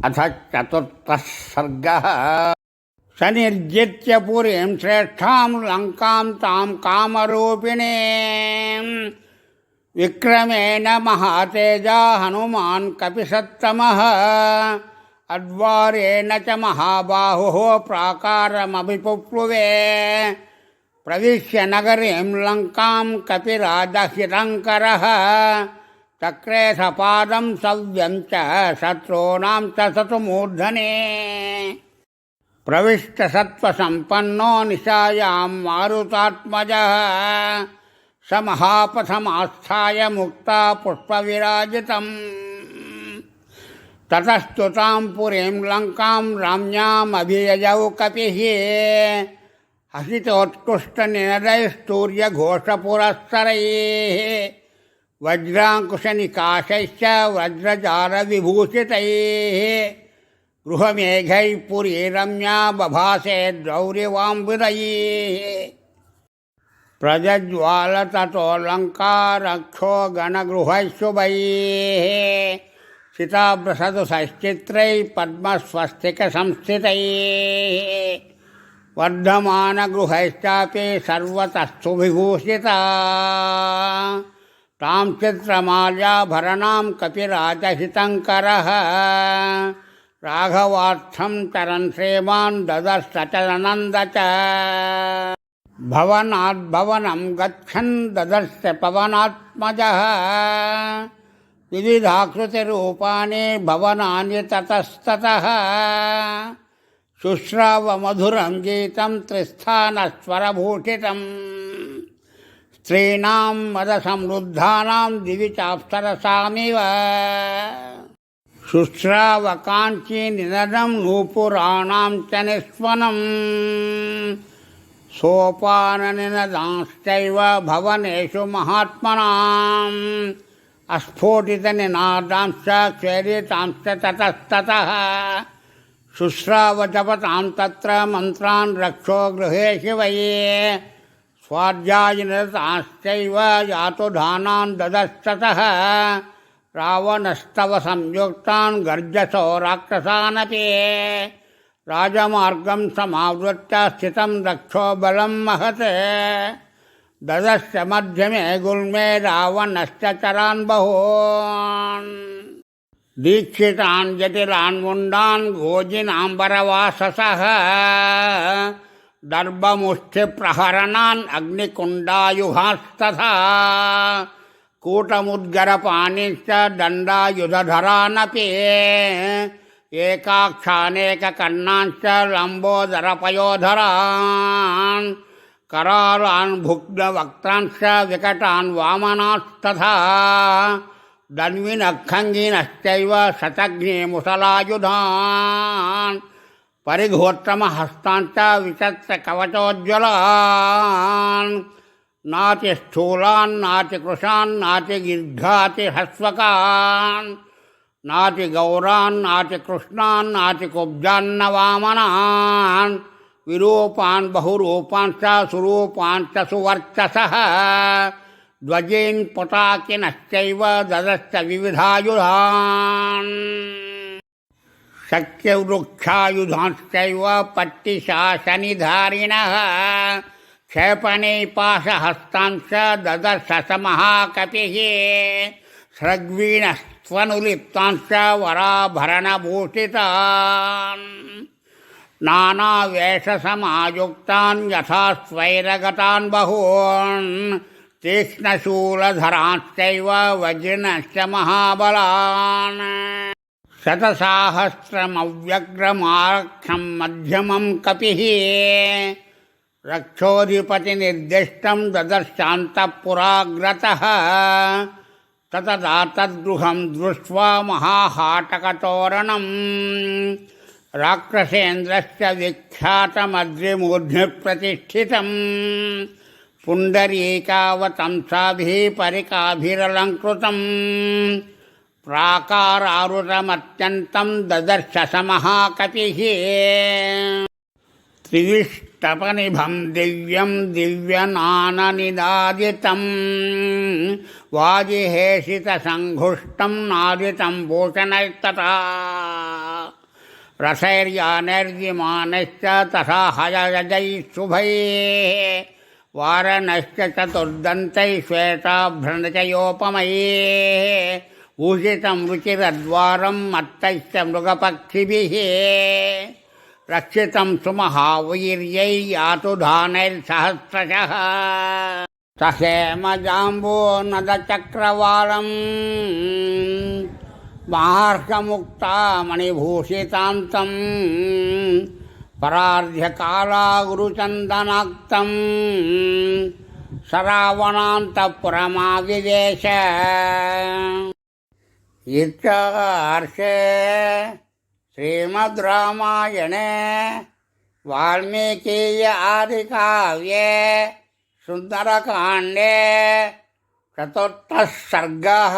अथ चतुर्थः सर्गः। स निर्जित्य पुरीं श्रेष्ठां लङ्कां तां कामरूपिणीं विक्रमेण महातेजा हनुमान् कपिसत्तमः अद्वारेण च महाबाहुः प्राकारमभिपुप्लुवे प्रविश्य नगरीं लङ्कां कपिराजहितङ्करः चक्रे सपादं सव्यं च शत्रूणां च शतमूर्धने प्रविष्टसत्त्वसम्पन्नो निशायां मारुतात्मजः स महापथमास्थाय मुक्ता पुष्पविराजितम् ततस्तु तां पुरीं लङ्कां राम्यामभिययौ कपिः हसितोत्कृष्टनिनदैस्तूर्यघोषपुरःसरैः वज्राङ्कुशनिकाशैश्च वज्रजालविभूषितैः गृहमेघैः पुरी रम्या बभासे द्रौर्यवाम्बुदैः प्रजज्वालततो लङ्का रक्षो गणगृहैः शुभैः सिताभ्रसदुसश्चित्रैः पद्मस्वस्तिकसंस्थितैः वर्धमानगृहैश्चापि सर्वतस्तु विभूषिता तां चित्रमाल्याभरणां कपिराजहितङ्करः राघवार्थं चरन् श्रीमान् ददर्शचरनन्द च भवनाद्भवनं गच्छन् ददर्श पवनात्मजः विविधाकृतिरूपाणि भवनानि ततस्ततः शुश्रावमधुरं गीतं त्रिस्थानस्वरभूषितम् स्त्रीणां मदसमृद्धानां दिवि चाप्सरसामिव शुश्रावकाञ्चीनिनदं नूपुराणां च निस्वनम् सोपाननिनदांश्चैव भवनेषु महात्मनाम् अस्फोटितनिनादांश्च क्वेरितांश्च ततस्ततः शुश्रावजपतां तत्र मन्त्रान् रक्षो गृहे शिवये स्वाध्यायनिरतांश्चैव यातुधानान् ददस्ततः रावणस्तव संयुक्तान् गर्जसो राक्षसानपि राजमार्गं समावृत्य स्थितं रक्षो बलं महत् ददश्च मध्यमे गुल्मे रावणश्च चरान् बहून् दीक्षितान् जटिलान् मुण्डान् गोजिनाम्बरवाससः दर्भमुष्टिप्रहरणान् अग्निकुण्डायुधास्तथा कूटमुद्गरपाणिश्च दण्डायुधधरानपि एकाक्षानेककर्णांश्च लम्बोदरपयोधरान् करालान् भुग्नवक्त्रांश्च विकटान् वामनास्तथा दन्विनखङ्गिनश्चैव शतघ्निमुसलायुधान् परिघोत्तमहस्तांश्च विचत्रकवचोज्ज्वलान् नातिस्थूलान् नातिकृशान् नातिगीर्घातिह्रस्वकान् नातिगौरान् नातिकृष्णान् नातिकुब्जान्न वामनान् विरूपान् बहुरूपांश्च सुरूपांश्च सुवर्चसः ध्वजीन् पताकिनश्चैव ददश्च विविधायुधान् शक्यवृक्षायुधांश्चैव पट्टिशासनिधारिणः क्षेपणे पाशहस्तांश्च ददर्श स महाकपिः स्रग्वीणस्त्वनुलिप्तांश्च वराभरणभूषितान् नानावेषसमायुक्तान् यथा स्वैरगतान् बहून् तीक्ष्णशूलधरांश्चैव वज्रिनश्च महाबलान् शतसाहस्रमव्यग्रमारक्षं मध्यमं कपिः रक्षोधिपतिनिर्दिष्टं ददर्शान्तःपुराग्रतः ततदा तद्गृहं दृष्ट्वा महाहाटकतोरणम् राक्षसेन्द्रस्य विख्यातमद्रिमूर्ध्निप्रतिष्ठितम् पुण्डरीकावतंसाभिः परिकाभिरलङ्कृतम् प्राकारारुतमत्यन्तं ददर्श स महाकपिः त्रिविष्टपनिभं दिव्यं दिव्यनाननिदादितं वाजिहेषितसङ्घुष्टं नादितं भूषणैस्तथा रसैर्यानैर्यमानश्च तथा हयजैः शुभैः वारणश्च चतुर्दन्तैः श्वेताभ्रणचयोपमैः भूषितं रुचिरद्वारं मत्तैश्च मृगपक्षिभिः रक्षितं सुमहावीर्यै यातुधानैर्सहस्रशः सहेमजाम्बूनदचक्रवालम् महार्षमुक्तामणिभूषितान्तं परार्ध्यकालागुरुचन्दनाक्तं सरावणान्तःपुरमाविवेश। इत्यार्षे श्रीमद् रामायणे वाल्मीकीय आदिकाव्ये सुन्दरकाण्डे चतुर्थः सर्गः।